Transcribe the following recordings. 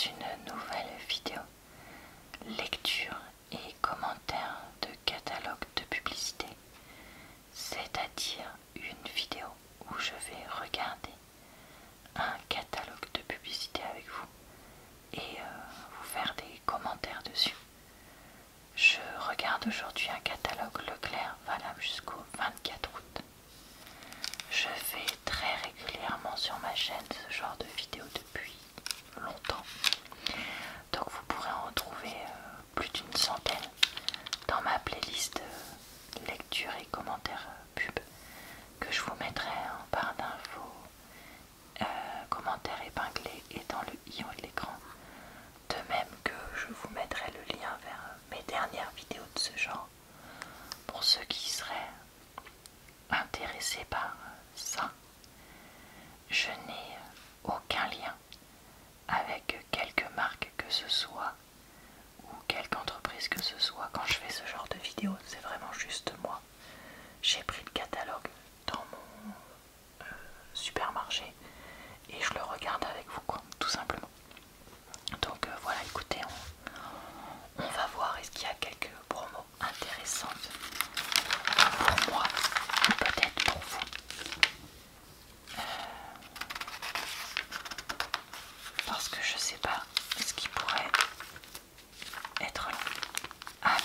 une nouvelle vidéo lecture et commentaire de catalogue de publicité, c'est-à-dire une vidéo où je vais regarder un catalogue de publicité avec vous et vous faire des commentaires dessus. Je regarde aujourd'hui un catalogue Leclerc valable jusqu'au 24 août. Je fais très régulièrement sur ma chaîne ce genre de vidéos depuis longtemps. Donc vous pourrez en retrouver plus d'une centaine dans ma playlist lecture et commentaires pub que je vous mettrai en barre d'infos, commentaires épinglés et dans le i de l'écran. De même que je vous mettrai le lien vers mes dernières vidéos de ce genre pour ceux qui seraient intéressés par ça. Je n'ai aucun lien avec quelque marque que ce soit ou quelque entreprise que ce soit quand je fais ce genre de vidéo. C'est vraiment juste moi. J'ai pris le catalogue dans mon supermarché et je le regarde avec vous, quoi, tout simplement. Donc voilà, écoutez, on va voir est-ce qu'il y a quelques promos intéressantes pour moi ou peut-être pour vous. Parce que je sais pas ce qui pourrait être là. Alors,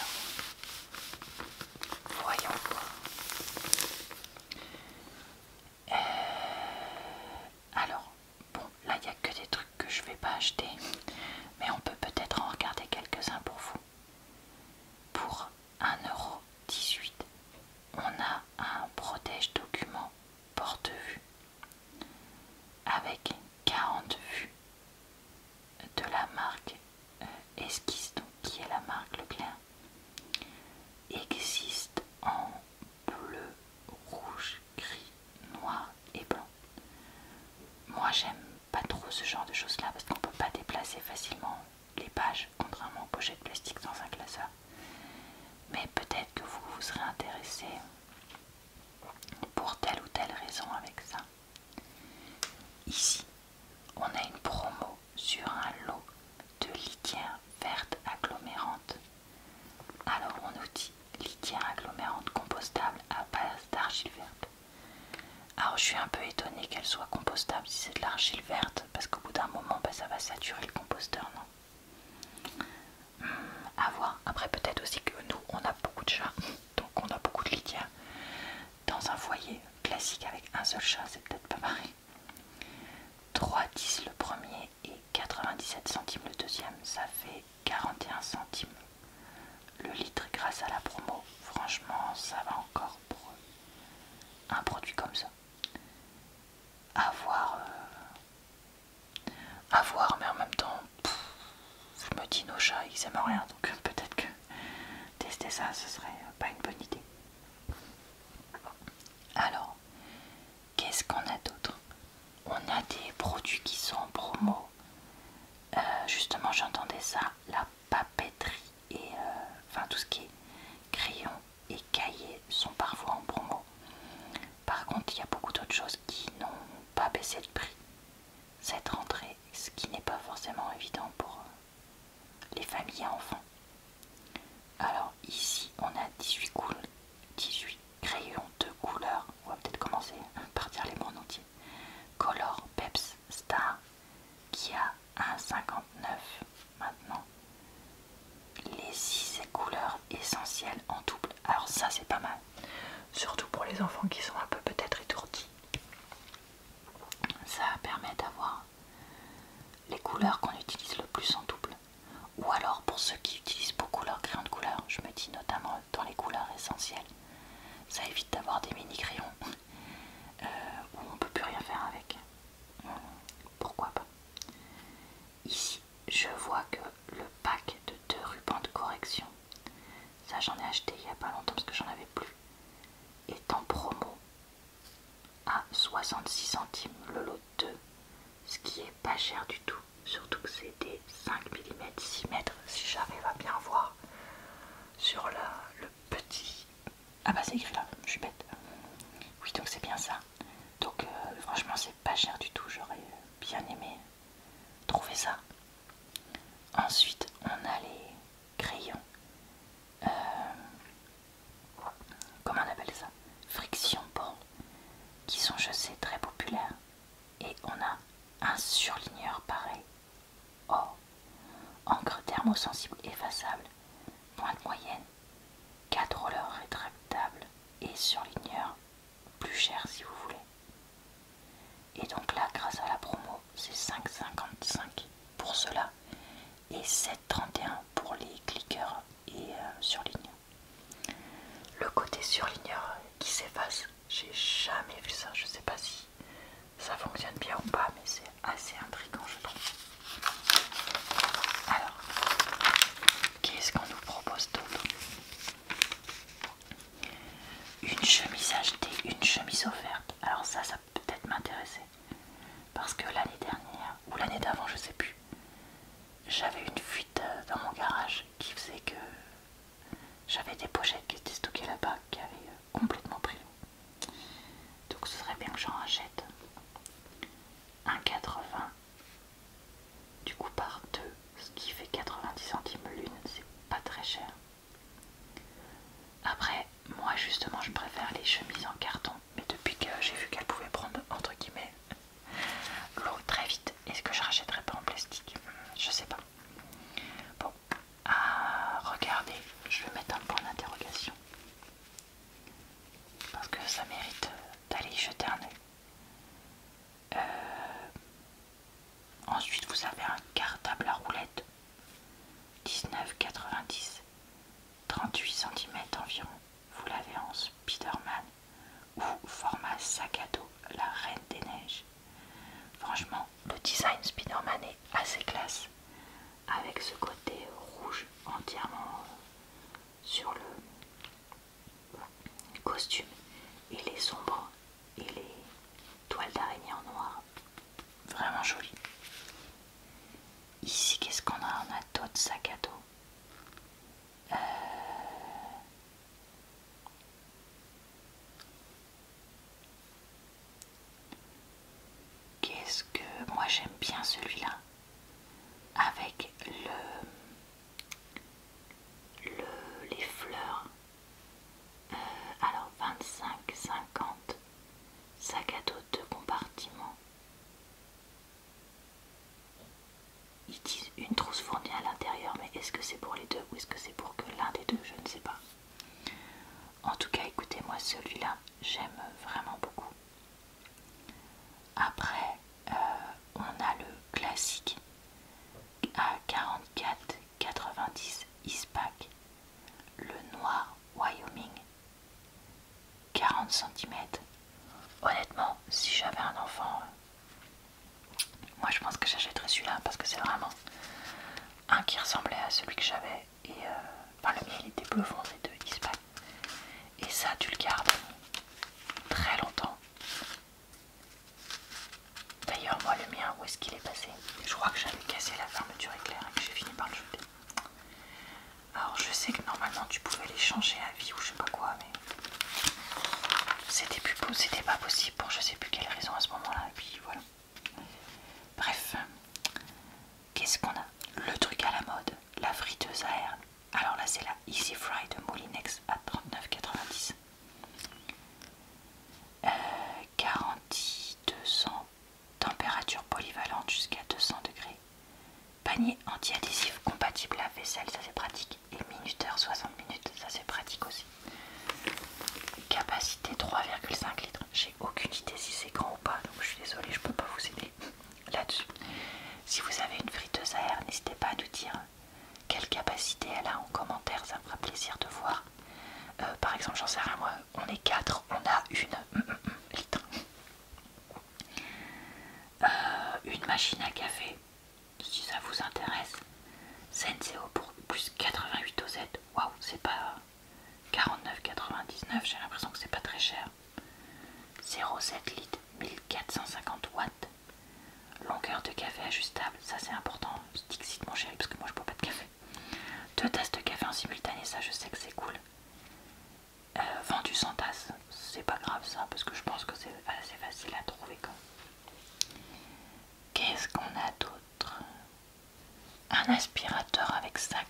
voyons voir. Alors, bon, là il n'y a que des trucs que je vais pas acheter, mais on peut peut-être en regarder quelques-uns pour vous. Pour 1,18 €, on a un protège document porte-vue avec 40 vues de la marque Esquisse, donc qui est la marque Leclerc. Existe en bleu, rouge, gris, noir et blanc. Moi j'aime pas trop ce genre de choses là parce qu'on peut pas déplacer facilement les pages contrairement aux pochettes plastiques dans un classeur. Mais peut-être que vous serez intéressé pour telle ou telle raison avec ça. Ici, on a une promo sur un lot de litière verte agglomérante. Alors on nous dit litière agglomérante compostable à base d'argile verte. Alors je suis un peu étonnée qu'elle soit compostable si c'est de l'argile verte, parce qu'au bout d'un moment ça va saturer le composteur, non? À voir. Après peut-être aussi que nous on a beaucoup de chats, donc on a beaucoup de litière. Dans un foyer classique avec un seul chat, c'est peut-être pas pareil. 3,10 le premier et 97 centimes le deuxième, ça fait 41 centimes le litre grâce à la promo. Franchement ça va encore pour un produit comme ça. À voir, mais en même temps je me dis nos chats ils aiment rien, donc peut-être que tester ça ce serait pas une bonne idée. Alors qu'est-ce qu'on a d'autre? On a des produits qui sont en promo. Justement j'entendais ça, la papeterie et enfin tout ce qui est crayon et cahier sont parfois en promo. Par contre il y a beaucoup d'autres choses qui n'ont pas baissé de prix cette rentrée, ce qui n'est pas forcément évident pour les familles à enfants. Alors ici on a 18 crayons de couleur. On va peut-être commencer par dire les mots en entier. Color Peps Star qui a 1,59 maintenant. Les 6 couleurs essentielles en double. Alors ça c'est pas mal. Surtout pour les enfants qui sont un peu peut-être étourdis. Ça permet d'avoir les couleurs qu'on utilise le plus en double. Ou alors pour ceux qui utilisent beaucoup leurs crayons de couleur, je me dis notamment dans les couleurs essentielles, ça évite d'avoir des mini crayons où on peut plus rien faire avec. Pourquoi pas. Ici je vois que le pack de 2 rubans de correction, ça j'en ai acheté il n'y a pas longtemps parce que j'en avais plus, est en promo à 66 centimes le lot de 2, ce qui est pas cher du tout, surtout que c'est des 5 mm 6 mètres si j'arrive à bien voir sur le petit... Ah bah c'est écrit là, je suis bête. Oui donc c'est bien ça. Donc franchement c'est pas cher du tout, j'aurais bien aimé trouver ça. surligneur pareil. Oh, encre thermosensible effaçable, pointe moyenne, 4 rollers rétractables et surligneur plus cher si vous voulez. Et donc là, grâce à la promo, c'est 5,55 pour cela et 7,31 pour les clickers et surligneurs. Le côté surligneur qui s'efface, j'ai jamais vu ça. Je sais pas si ça fonctionne bien ou pas, mais c'est assez intriguant, je trouve. Alors, qu'est-ce qu'on nous propose d'autre? Une chemise achetée, une chemise offerte. Alors ça peut peut-être m'intéresser. Parce que l'année dernière, ou l'année d'avant, je sais plus, j'avais une fuite dans mon garage qui faisait que j'avais des pochettes qui étaient stockées là-bas qui avaient complètement pris l'eau. Donc ce serait bien que j'en rachète 1,80 du coup par 2, ce qui fait 90 centimes l'une, c'est pas très cher. Après, moi justement je préfère les chemises en carton, mais depuis que j'ai vu qu'elles pouvaient prendre entre guillemets l'eau très vite, est-ce que je rachèterais pas en plastique? Je sais pas. Bon, regardez, je vais mettre un point d'interrogation parce que ça mérite d'aller y jeter un œil. Ensuite vous avez un cartable à roulette 19,90, 38 cm environ. Vous l'avez en Spiderman ou format sac à dos, la Reine des Neiges. Franchement, le design Spiderman est assez classe, avec ce côté rouge entièrement sur le costume et les ombres et les toiles d'araignée en noir. Vraiment joli. Ici, qu'est-ce qu'on a? On a d'autres sacs à dos. Qu'est-ce que... Moi j'aime bien celui-là. Avec les fleurs. Alors 25,50. Sac à dos 2 compartiments. Ils disent une trousse fournie à l'intérieur, mais est-ce que c'est pour les deux ou est-ce que c'est pour que l'un des deux? Je ne sais pas. En tout cas, écoutez, moi celui-là, j'aime vraiment beaucoup. Après, on a le classique à 44,90 Eastpak, le noir Wyoming, 40 cm. Honnêtement, si j'avais un enfant, moi je pense que j'achèterais celui-là parce que c'est vraiment un qui ressemblait à celui que j'avais. Et enfin, le mien il était bleu foncé de Eastpak. Et ça, tu le gardes très longtemps. D'ailleurs, moi le mien, où est-ce qu'il est passé? Je crois que j'avais cassé la fermeture éclair et que j'ai fini par le jeter. Alors je sais que normalement tu pouvais les changer à vie ou je sais pas quoi, mais c'était pas possible pour je sais plus quelle raison à ce moment-là, et puis voilà. Bref, qu'est-ce qu'on a? Le truc à la mode, la friteuse à air. Alors là c'est la Easy Fry de Moulinex à 39,90. Garantie 200, température polyvalente jusqu'à 200 degrés. Panier anti-adhésif compatible à vaisselle, ça c'est pratique. Et minuteur 60 minutes, ça c'est pratique aussi. Capacité 3,5 litres. J'ai aucune idée si c'est grand ou pas, donc je suis désolée, je peux pas vous aider là-dessus. Si vous avez une friteuse à air, n'hésitez pas à nous dire quelle capacité elle a en commentaire, ça me fera plaisir de voir. Par exemple, j'en sais rien, moi, on est 4, on a une litre. Une machine à café, si ça vous intéresse. Senseo pour plus 88 dosettes. Waouh, c'est pas 49,99, j'ai l'impression que c'est pas très cher. 0,7 litres, 1450 watts. Longueur de café ajustable, ça c'est important. Dixit mon chéri, parce que moi je bois pas de café. 2 tasses de café en simultané, ça je sais que c'est cool. Vendu sans tasse, c'est pas grave ça, parce que je pense que c'est assez facile à trouver quand même. Qu'est-ce qu'on a d'autre? Un aspirateur avec sac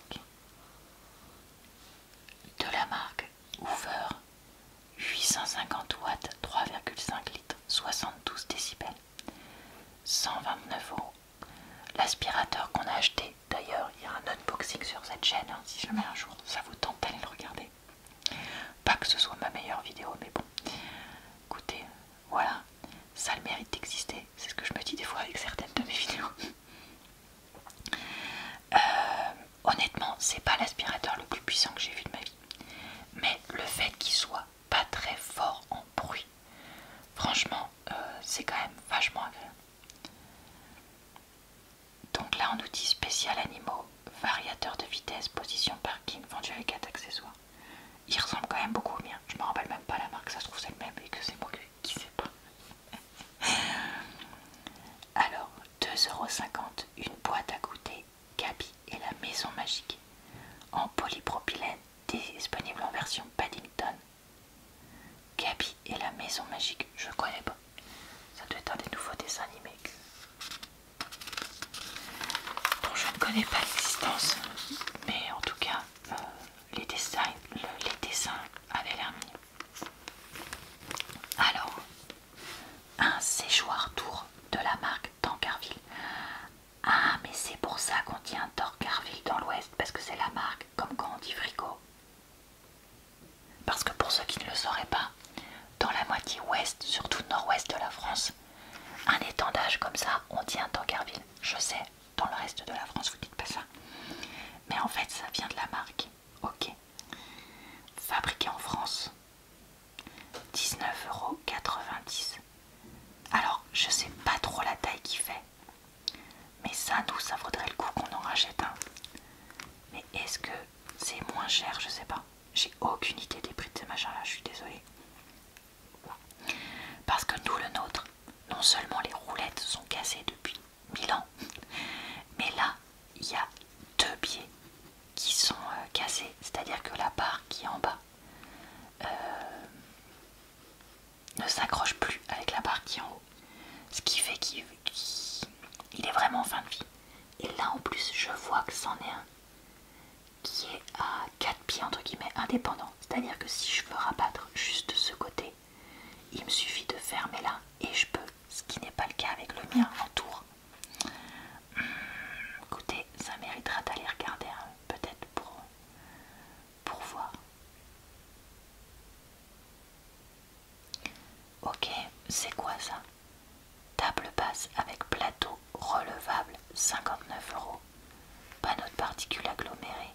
de la marque Hoover, 850 watts, 3,5 litres, 72 décibels, 129 €. L'aspirateur qu'on a acheté, d'ailleurs, il y a un unboxing sur cette chaîne, hein, si jamais un jour ça vous tente d'aller le regarder. Pas que ce soit ma meilleure vidéo, mais bon. Écoutez, voilà, ça a le mérite d'exister. C'est ce que je me dis des fois avec certaines de mes vidéos. Honnêtement, c'est pas l'aspirateur le plus puissant que j'ai vu de ma vie. Mais le fait qu'il soit pas très fort en bruit, franchement, c'est quand même vachement agréable. Donc là, on nous dit spécial animaux, variateur de vitesse, position parking, vendu avec 4 accessoires. Il ressemble quand même beaucoup au mien. Je me rappelle même pas la marque, ça se trouve c'est le même et que c'est moi qui sais pas. Alors, 2,50 €, une boîte à goûter, Gabi et la maison magique. En polypropylène, disponible en version Paddington. Gabi et la maison magique, je connais pas. Ça doit être un des nouveaux dessins animés dont je ne connais pas l'existence. Mais en tout cas, les dessins avaient l'air mignons. Alors, un séchoir tour de la marque Tancarville. Ah, mais c'est pour ça qu'on dit un Tancarville dans l'ouest, parce que c'est la marque, comme quand on dit frigo. Parce que pour ceux qui ne le sauraient pas, dans la moitié ouest, surtout nord-ouest de la France, un étendage comme ça, on dit un Tancarville. Je sais, dans le reste de la France, vous dites pas ça. Mais en fait, ça vient de la marque. Ok. Fabriqué en France. 19,90 €. Alors, je sais pas trop la taille qu'il fait. Mais ça, nous, ça vaudrait le coup qu'on en rachète un. Mais est-ce que c'est moins cher? Je sais pas. J'ai aucune idée des prix de ces machins-là, je suis désolée. Parce que nous, le nôtre, non seulement les roulettes sont cassées depuis 1000 ans, mais là, il y a 2 biais qui sont cassés. C'est-à-dire que la barre qui est en bas ne s'accroche plus avec la barre qui est en haut. Ce qui fait qu'il est vraiment en fin de vie. Et là, en plus, je vois que c'en est un qui est à 4 pieds, entre guillemets, indépendant. C'est-à-dire que si je veux rabattre juste ce côté, il me suffit de fermer là et je peux, ce qui n'est pas le cas avec le mien en tour. Écoutez, ça méritera d'aller regarder peut-être pour voir. Ok, c'est quoi ça? Table basse avec plateau relevable, 59 €. Panneau de particules agglomérées,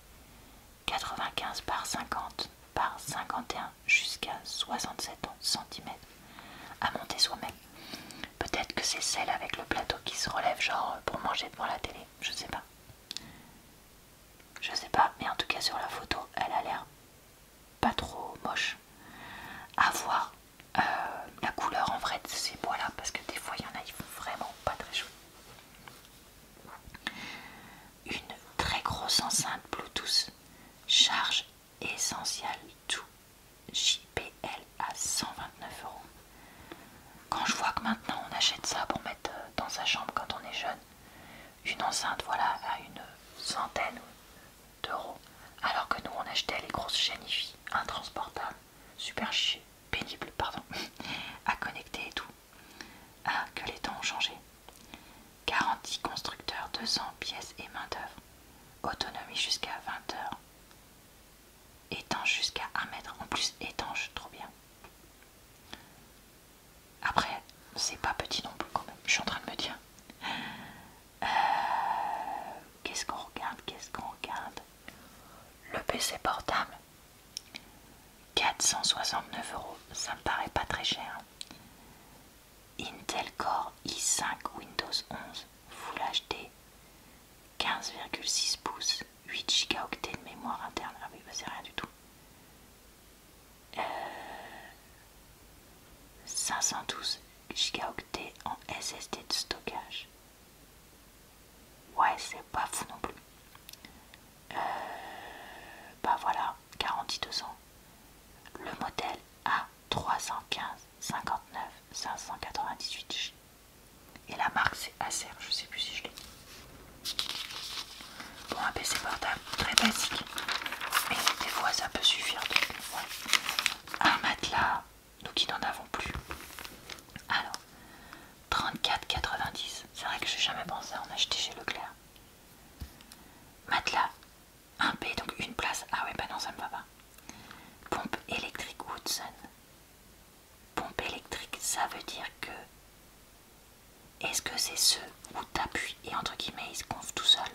95 par 50 par 51 jusqu'à 67 cm. À monter soi-même. Peut-être que c'est celle avec le plateau qui se relève, genre pour manger devant la télé. Je sais pas. Je sais pas, mais en tout cas sur la photo, elle a l'air pas trop moche. À voir la couleur en vrai de ces bois-là, parce que des fois il y en a, ils font vraiment pas très chouette. Une très grosse enceinte Bluetooth, charge essentielle tout, JBL à 129 €. Quand je vois que maintenant on achète ça pour mettre dans sa chambre quand on est jeune, une enceinte voilà à une centaine d'euros, alors que nous on achetait les grosses chaînes hi-fi intransportables, super pénibles pardon, à connecter et tout. Ah, que les temps ont changé. Garantie constructeur 200 pièces et main d'œuvre, autonomie jusqu'à 20 heures, étanche jusqu'à 1 mètre, en plus étanche, trop bien. Après, c'est pas petit non plus quand même, je suis en train de me dire. Qu'est-ce qu'on regarde? Le PC portable, 469 €, ça me paraît pas très cher. Intel Core i5 Windows 11 Full HD, 15,6 pouces, 8 Go de mémoire interne. Ah oui, bah c'est rien du tout. 512 Go en SSD de stockage. Ouais, c'est pas fou non plus. Bah voilà, garantie 2 ans. Le modèle A315 59 598. Et la marque c'est Acer, je sais plus si je l'ai dit. Bon, un PC portable très basique, mais des fois ça peut suffire. Donc, ouais. Un matelas, nous qui n'en avons plus. Alors, 34,90. C'est vrai que j'ai jamais pensé à en acheter chez Leclerc. Matelas 1P, donc une place. Ah ouais, bah non, ça me va pas. Pompe électrique Woodson. Pompe électrique, ça veut dire que... Est-ce que c'est ceux où t'appuies et entre guillemets ils se gonflent tout seul?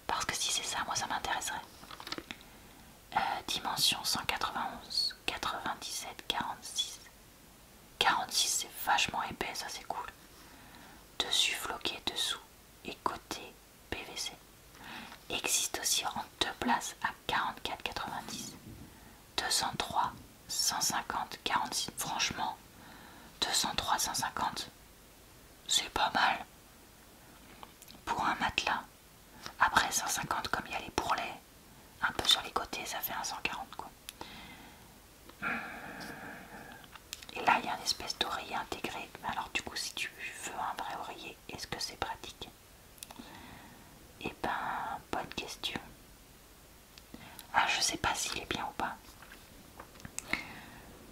Parce que si c'est ça, moi ça m'intéresserait. Dimension 191, 97, 46. 46 c'est vachement épais, ça c'est cool. Dessus floqué, dessous et côté PVC. Existe aussi en 2 places à 44,90. 203, 150, 46. Franchement, 203, 150, c'est pas mal pour un matelas. Après 150, comme il y a les bourrelets un peu sur les côtés, ça fait un 140 quoi. Et là il y a une espèce d'oreiller intégré. Alors du coup si tu veux un vrai oreiller, est-ce que c'est pratique? Eh ben bonne question. Ah, je sais pas s'il est bien ou pas.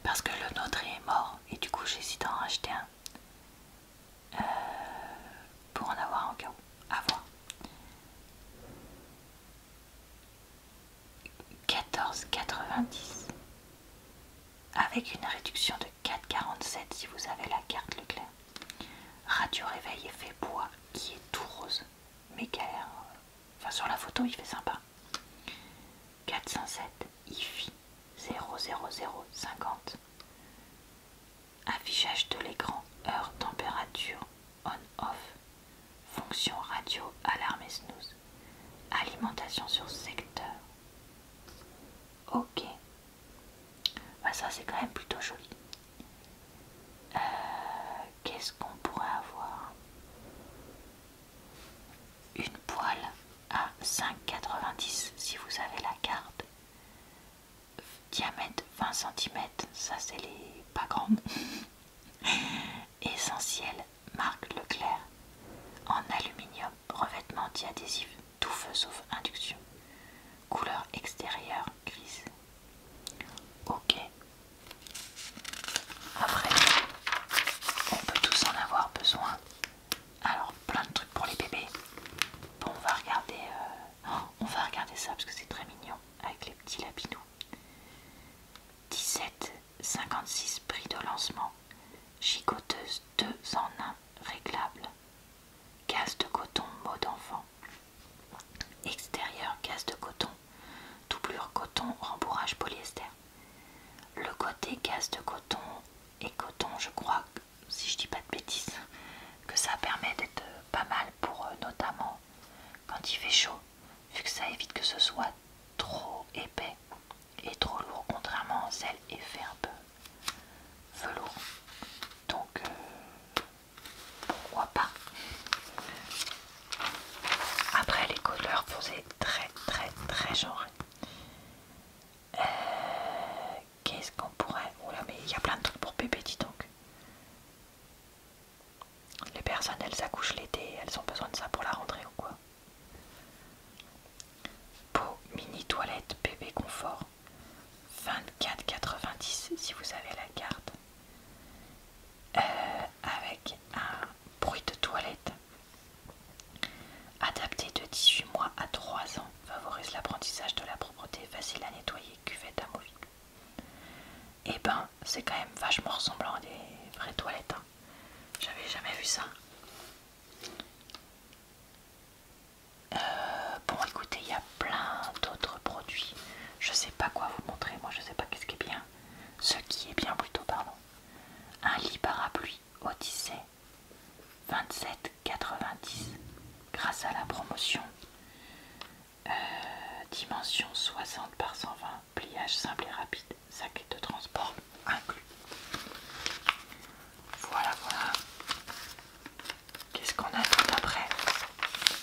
Parce que le nôtre est mort et du coup j'hésite à en racheter un. Pour en avoir en cas où. À voir. 14,90 avec une réduction de 4,47 si vous avez la carte Leclerc. Radio réveil effet bois qui est tout rose mais qui a l'air... Enfin sur la photo il fait sympa. 407 IFI 00050. Affichage de l'écran, heure, température, on-off, fonction radio, alarme et snooze, alimentation sur secteur. Ok, bah ça c'est quand même plutôt joli. Qu'est-ce qu'on pourrait avoir? Une poêle à 5,90 si vous avez la carte. Diamètre 20 cm, ça c'est les pas grandes. Essentiel, marque Leclerc, en aluminium, revêtement anti-adhésif, tout feu sauf induction. Couleur extérieure grise. Ok. Après, on peut tous en avoir besoin. Alors, plein de trucs pour les bébés. Bon, on va regarder, ça parce que c'est très mignon avec les petits lapinous. 17,56 prix de lancement. Gigoteuse 2 en 1 réglable. Gaze de coton mode enfant. Extérieur gaze de coton. Doublure coton rembourrage polyester. Le côté gaze de coton et coton, je crois, si je dis pas de bêtises, que ça permet d'être pas mal pour notamment quand il fait chaud, vu que ça évite que ce soit trop épais et trop lourd, contrairement au sel effet un peu velours. Donc pourquoi pas. Après les couleurs faisaient très genré. Qu'est-ce qu'on pourrait... Oula, mais il y a plein de trucs pour bébé, dis donc. Les personnes, elles accouchent l'été, elles ont besoin de ça pour la rentrée ou quoi. Pot mini toilette bébé confort. 24,90 si vous avez la carte. Avec un bruit de toilette. Adapté de 18 mois à 3 ans. Favorise l'apprentissage de la propreté, facile à nettoyer, cuvette amovible. Et ben, c'est quand même vachement ressemblant à des vraies toilettes. Hein. J'avais jamais vu ça. Bon, écoutez, il y a plein d'autres produits. Je sais pas quoi vous montrer. Moi, je sais pas qu'est-ce qui est bien. Ce qui est bien plutôt, pardon. Un lit parapluie Odyssée. 27,90 grâce à la promotion. Dimension 60 par 120, pliage simple et rapide, sac de transport inclus. Voilà. Qu'est-ce qu'on a d'autre après?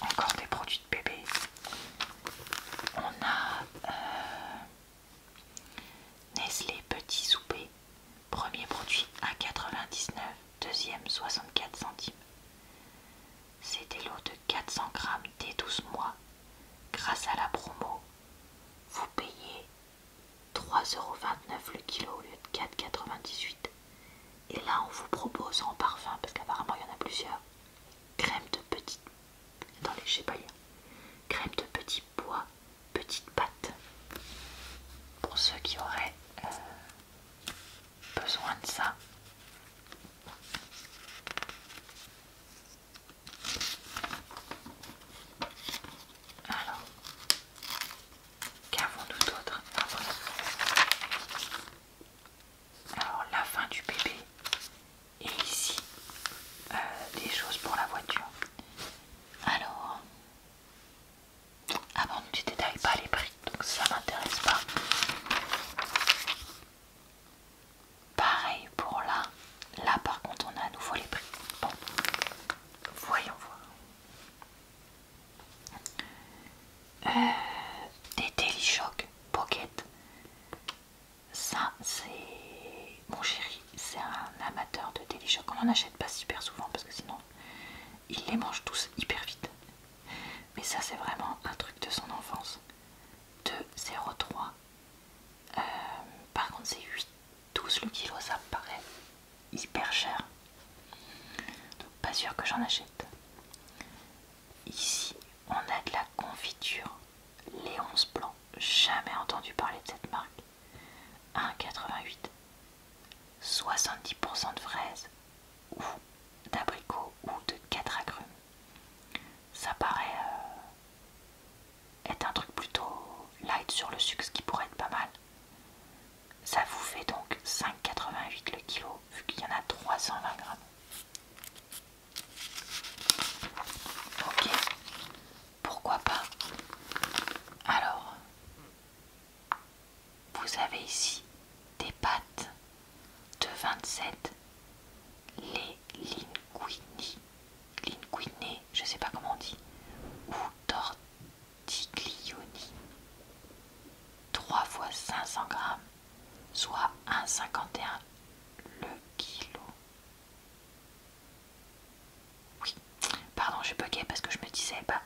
Encore des produits de bébé. On a Nestlé Petit Souper. Premier produit à 99, deuxième 79,90. il les mange tous hyper vite. Mais ça c'est vraiment un truc de son enfance. 2,03. Par contre c'est 8,12 le kilo, ça me paraît hyper cher. Donc pas sûr que j'en achète. Ici on a de la confiture Léonce Blanc. Jamais entendu parler de cette marque. 1,88. 70% de fraises ou d'abricots ou de 4 agrumes. Ça paraît être un truc plutôt light sur le sucre, ce qui pourrait être pas mal. Ça vous fait donc 5,88 le kilo, vu qu'il y en a 320 grammes. Ok, pourquoi pas. Alors, vous avez ici des pâtes de 27, les linguine, je sais pas comment on dit, ou tortiglioni, 3 fois 500 grammes, soit 1,51 le kilo. Oui, pardon, je buguais parce que je me disais, bah,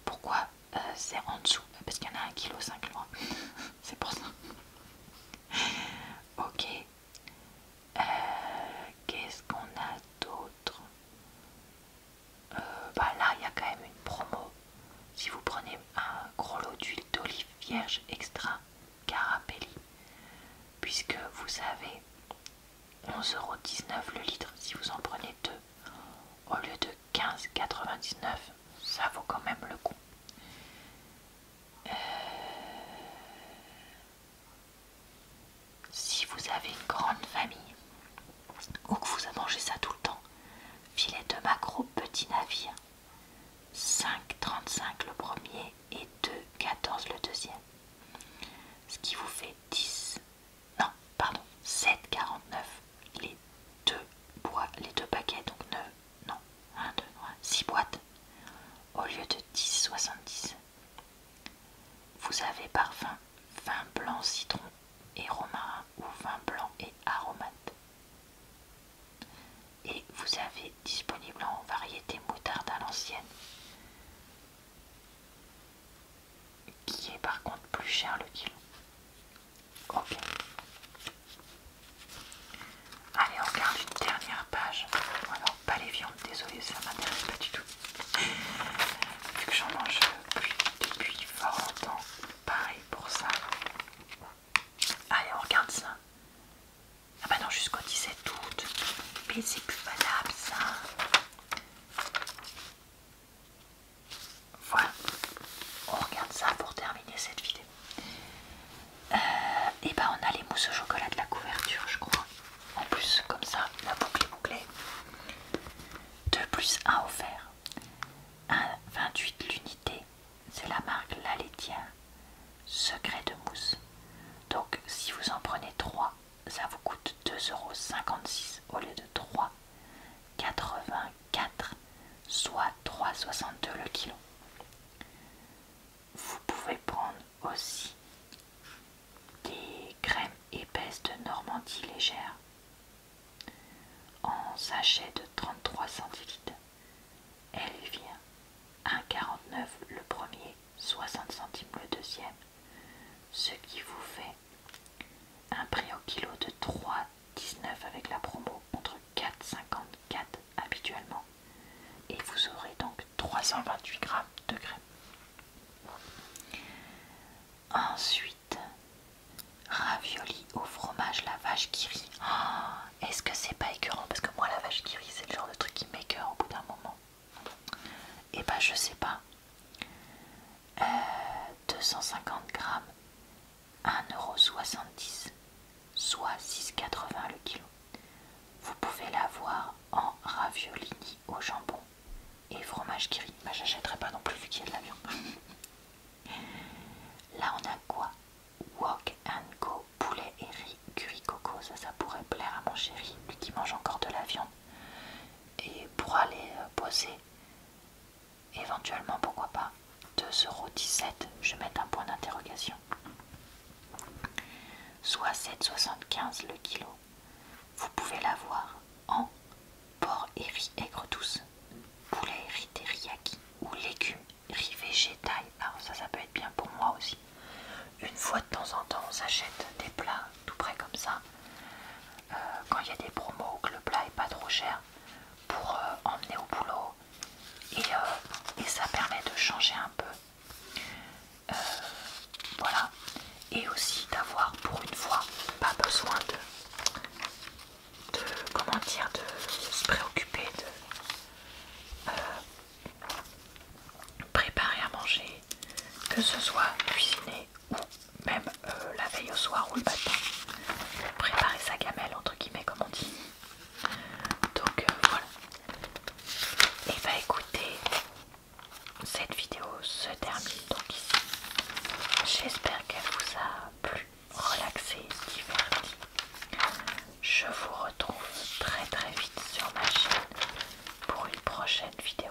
pourquoi c'est en dessous? Parce qu'il y en a 1,5 kg loin. C'est pour ça. Ok. Qu'est-ce qu'on a d'autre? Bah là, il y a quand même une promo. Si vous prenez un gros lot d'huile d'olive vierge extra Carapelli, puisque vous avez 11,19 € le litre si vous en prenez deux, au lieu de 15,99 €, ça vaut quand même le coup. Si vous avez une grande famille ou que vous mangez ça tout le temps, filet de maquereau petit navire, 5,35 le premier et 2,14 le deuxième. Ce qui vous fait 7,49 les deux paquets, donc 6 boîtes au lieu de 10,70. Vous avez parfum, vin blanc citron et romarin ou vin blanc et aromate. Et vous avez disponible en variété moutarde à l'ancienne, qui est par contre plus cher le kilo. Ok. Allez, on regarde une dernière page. Alors, pas les viandes, désolé, ça m'intéresse pas du tout. Vu que j'en mange plus depuis fort longtemps. Pareil pour ça. Allez, on regarde ça. Ah bah non, jusqu'au 17 août. Mais c'est plus valable ça. Voilà. On regarde ça pour terminer cette vidéo. Et bah on a les mousses au chocolat de la couverture, je crois. En plus, comme ça, la boucle est bouclée. 2 plus 1 offert. 1,28 l'unité. C'est la marque La Laitière. Secret de mousse. Donc si vous en prenez 3, ça vous coûte 2,56 € au lieu de 3,84, soit 3,62 le kilo. Vous pouvez prendre aussi des crèmes épaisses de Normandie légère en sachet de 33 centilitres. Elle vient 1,49 le premier, 60 centimes le deuxième, ce qui vous fait un prix au kilo de 3,19 avec la promo contre 4,54 habituellement. Et vous aurez donc 328 grammes de crème. Ensuite, ravioli au fromage la vache qui rit. Oh, est-ce que c'est pas écœurant? Parce que moi la vache qui rit c'est le genre de truc qui m'écœure au bout d'un moment. Et bah je sais pas. 250 grammes, 1,70 €, soit 6,80 le kilo. Vous pouvez l'avoir en raviolini au jambon et fromage qui rit. Bah j'achèterai pas non plus vu qu'il y a de la viande. Là on a quoi? Wok & Go poulet et riz curry coco. Ça pourrait plaire à mon chéri, lui qui mange encore de la viande. Et pour aller poser, éventuellement pourquoi pas. 2,17 €, je vais mettre un point d'interrogation. Soit 7,75 le kilo. Vous pouvez l'avoir en porc et riz aigre douce. que ce soit cuisiner ou même la veille au soir ou le matin, préparer sa gamelle entre guillemets comme on dit. Donc voilà. Et bah écoutez, cette vidéo se termine donc ici. J'espère qu'elle vous a plu, relaxé, diverti. Je vous retrouve très vite sur ma chaîne pour une prochaine vidéo.